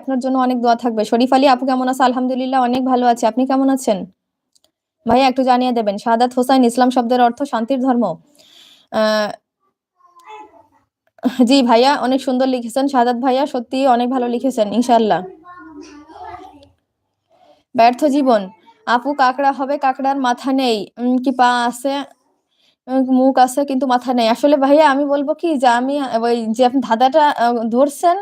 আপনার জন্য অনেক দোয়া থাকবে। শরীফ আলী আপু কেমন আছে? আলহামদুলিল্লাহ অনেক ভালো আছি। আপনি কেমন আছেন? ভাইয়া একটু জানিয়ে দেবেন। শাহাদাত হোসাইন ইসলাম শব্দের অর্থ শান্তির ধর্ম। আহ, জি ভাইয়া অনেক সুন্দর লিখেছেন শাহাদাত ভাইয়া, সত্যি অনেক ভালো লিখেছেন ইনশাআল্লাহ। ব্যর্থ জীবন, আপু কাকড়া হবে, কাকড়ার মাথা নেই, কি পা আছে, মুখ আছে কিন্তু মাথা নেই। আসলে ভাইয়া আমি বলবো কি যে আমি ওই যে আপনি ধাঁধাটা ধরছেন,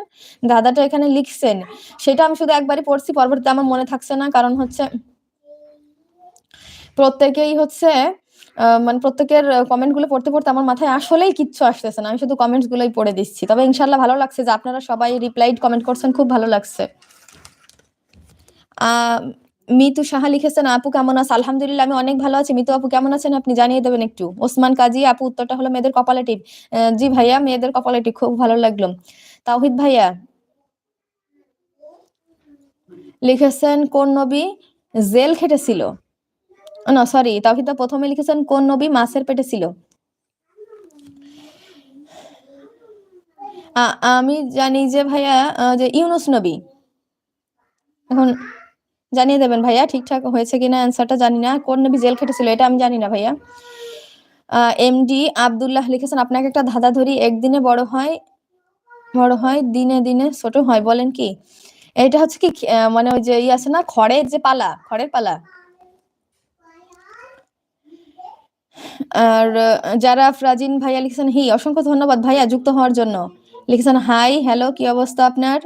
ধাঁধাটা এখানে লিখছেন, সেটা আমি শুধু একবারই পড়ছি, পরবর্তীতে আমার মনে থাকছে না। কারণ হচ্ছে প্রত্যেকেই হচ্ছে মানে প্রত্যেকের কমেন্ট গুলো পড়তে পড়তে আমার মাথায় আসলেই কিচ্ছু আসতেছে না, আমি শুধু কমেন্টস গুলোই পড়ে দিচ্ছি। তবে ইনশাল্লাহ ভালো লাগছে যে আপনারা সবাই রিপ্লাইড কমেন্ট করছেন, খুব ভালো লাগছে। আহ মিতু সাহা লিখেছেন আপু কেমন আছে? আলহামদুলিল্লাহ আমি অনেক ভালো আছি। মিতু আপু কেমন আছেন আপনি জানিয়ে দেবেন একটু। ওসমান কাজী আপু উত্তরটা হলো মেয়েদের কপালে টিপ। জি ভাইয়া মেয়েদের কপালে টিপ, খুব ভালো লাগলো। তাওহিদ ভাইয়া লিখেছেন কোন নবী জেল খেটেছিল, না সরি, তাওহিদ দা প্রথমে লিখেছেন কোন নবী মাছের পেটে ছিল। আমি জানি যে ভাইয়া যে ইউনুস নবী। এখন জানিয়ে দেবেন ভাইয়া ঠিকঠাক হয়েছে কিনা, অ্যান্সারটা জানি না। কোন নবী জেল খেটেছিল এটা আমি জানি না ভাইয়া। এমডি আব্দুল্লাহ লিখেছেন আপনাকে একটা ধাঁধা ধরি, একদিনে বড় হয়, বড় হয় দিনে দিনে ছোট হয়, বলেন কি? এটা হচ্ছে কি মানে ওই যে আছে না খড়ের যে পালা, খড়ের পালা। আর যারা ফ্রাজিন ভাইয়া লিখেছেন হি, অসংখ্য ধন্যবাদ ভাইয়া যুক্ত হওয়ার জন্য। লিখেছেন হাই হ্যালো, কি অবস্থা আপনার?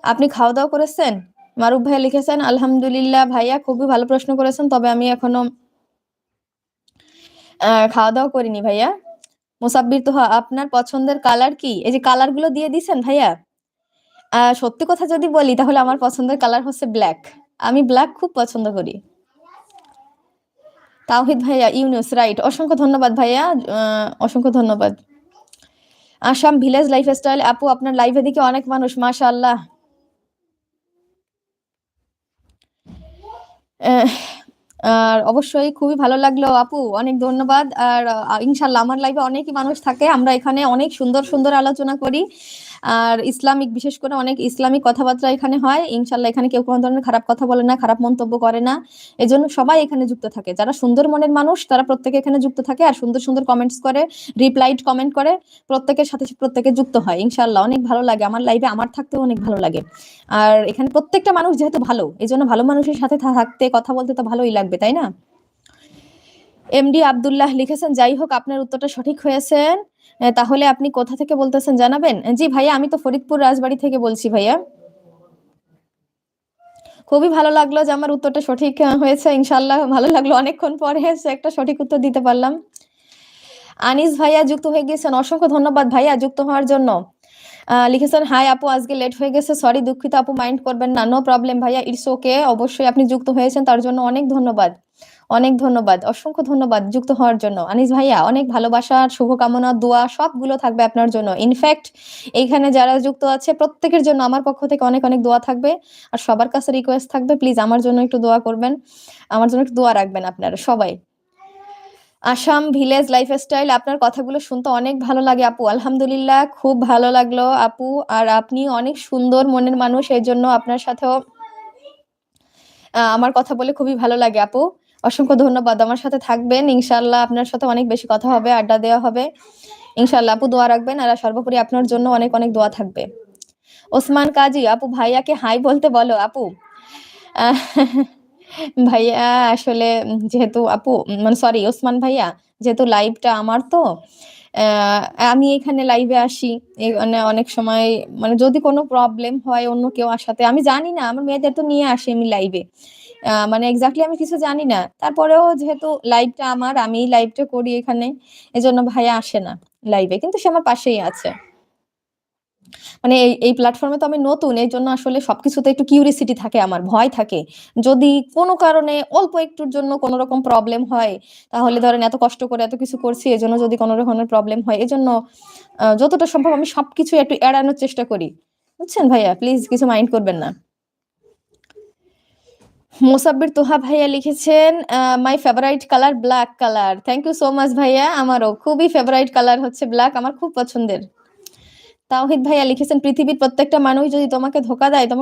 আপনি খাওয়া দাওয়া করেছেন? মারুফ ভাইয়া লিখেছেন আলহামদুলিল্লাহ ভাইয়া, খুবই ভালো প্রশ্ন করেছেন, তবে আমি এখনো খাওয়া দাওয়া করিনি ভাইয়া। মুসাব্বির তোহা আপনার পছন্দের কালার কি? এই যে কালার গুলো দিয়ে দিছেন ভাইয়া, সত্যি কথা যদি বলি তাহলে আমার পছন্দের কালার হচ্ছে ব্ল্যাক। আমি ব্ল্যাক খুব পছন্দ করি। তাওহিদ ভাইয়া ইউনুস, রাইট, অসংখ্য ধন্যবাদ ভাইয়া, অসংখ্য ধন্যবাদ। আসাম ভিলেজ লাইফস্টাইল আপু আপনার লাইভে দিকে অনেক মানুষ, মাশাআল্লাহ। আর অবশ্যই খুবই ভালো লাগলো আপু, অনেক ধন্যবাদ। আর ইনশাল্লাহ আমার লাইভে অনেকই মানুষ থাকে, আমরা এখানে অনেক সুন্দর সুন্দর আলোচনা করি। আর ইসলামিক, বিশেষ করে অনেক ইসলামিক কথাবার্তা এখানে হয়। ইনশাল্লাহ এখানে কেউ কোনো ধরনের খারাপ কথা বলে না, খারাপ মন্তব্য করে না। এজন্য সবাই এখানে যুক্ত থাকে, যারা সুন্দর মনের মানুষ তারা প্রত্যেকে এখানে যুক্ত থাকে, আর সুন্দর সুন্দর কমেন্টস করে, রিপ্লাইড কমেন্ট করে, প্রত্যেকের সাথে প্রত্যেকে যুক্ত হয়। ইনশাল্লাহ অনেক ভালো লাগে আমার লাইভে, আমার থাকতেও অনেক ভালো লাগে। আর এখানে প্রত্যেকটা মানুষ যেহেতু ভালো, এই জন্য ভালো মানুষের সাথে থাকতে, কথা বলতে তো ভালোই লাগবে, তাই না? এমডি আব্দুল্লাহ লিখেছেন যাই হোক আপনার উত্তরটা সঠিক হয়েছেন। তাহলে আপনি কোথা থেকে বলতেছেন জানাবেন? জি ভাইয়া আমি তো ফরিদপুর রাজবাড়ি থেকে বলছি ভাইয়া। খুবই ভালো লাগলো যে আমার উত্তরটা সঠিক হয়েছে, ইনশাল্লাহ ভালো লাগলো, অনেকক্ষণ পরে একটা সঠিক উত্তর দিতে পারলাম। আনিস ভাইয়া যুক্ত হয়ে গেছেন, অসংখ্য ধন্যবাদ ভাইয়া যুক্ত হওয়ার জন্য। লিখেছেন হাই আপু আজকে লেট হয়ে গেছে, সরি দুঃখিত আপু, মাইন্ড করবেন না, নো প্রবলেম ভাইয়া, ইটস ওকে। অবশ্যই আপনি যুক্ত হয়েছেন তার জন্য অনেক ধন্যবাদ, অনেক ধন্যবাদ, অসংখ্য ধন্যবাদ যুক্ত হওয়ার জন্য। আনিস ভাইয়া অনেক ভালোবাসার শুভকামনা দোয়া সবগুলো থাকবে আপনার জন্য। ইনফ্যাক্ট এইখানে যারা যুক্ত আছে প্রত্যেকের জন্য আমার পক্ষ থেকে অনেক অনেক দোয়া থাকবে। আর সবার কাছে রিকোয়েস্ট থাকবে প্লিজ আমার জন্য একটু দোয়া করবেন, আমার জন্য একটু দোয়া রাখবেন আপনারা সবাই। আসাম ভিলেজ লাইফস্টাইল আপনার কথাগুলো শুনতে অনেক ভালো লাগে আপু, আলহামদুলিল্লাহ খুব ভালো লাগলো আপু। আর আপনি অনেক সুন্দর মনের মানুষ, এই জন্য আপনার সাথেও আমার কথা বলে খুবই ভালো লাগে আপু। অসংখ্য ধন্যবাদ, আমার সাথে থাকবেন ইনশাল্লাহ, আপনার সাথে অনেক বেশি কথা হবে, আড্ডা দেওয়া হবে ইনশাল্লাহ। আপু দোয়া রাখবেন, আর সর্বোপরি আপনার জন্য অনেক অনেক দোয়া থাকবে। ওসমান কাজী আপু ভাইয়াকে হাই বলতে বলো আপু। আহ, ভাইয়া আসলে যেহেতু আপু মানে সরি ওসমান ভাইয়া, যেহেতু লাইভটা আমার তো আহ, আমি এখানে লাইভে আসি, মানে অনেক সময় মানে যদি কোনো প্রবলেম হয় অন্য কেউ আসাতে, আমি জানি না, আমার মেয়েদের তো নিয়ে আসি আমি লাইভে, মানে এক্স্যাক্টলি আমি কিছু জানি না, তারপরেও যেহেতু লাইভটা আমার, আমি লাইভটা করি এখানে, এজন্য ভাইয়া আসে না লাইভে, কিন্তু সে আমার পাশেই আছে। মানে এই এই প্ল্যাটফর্মে তো আমি নতুন, এই জন্য আসলে সবকিছুতে একটু কিউরিসিটি থাকে, আমার ভয় থাকে। যদি কোনো কারণে অল্প একটুর জন্য কোনো রকম প্রবলেম হয়, তাহলে ধরেন এত কষ্ট করে এত কিছু করছি, এজন্য যদি কোনো রকমের প্রবলেম হয়, এজন্য যতটা সম্ভব আমি সবকিছু একটু এড়ানোর চেষ্টা করি, বুঝছেন ভাইয়া, প্লিজ কিছু মাইন্ড করবেন না। মোসাব্বির তোহা ভাইয়া লিখেছেন my favourite colour black colour, thank you so much ভাইয়া, আমারও খুবই ফেভারাইট কালার হচ্ছে ব্ল্যাক, আমার খুব পছন্দের। তাওহিদ ভাইয়া লিখেছেন, পৃথিবীর প্রত্যেকটা মানুষ যদি তোমাকে ধোকা দেয়,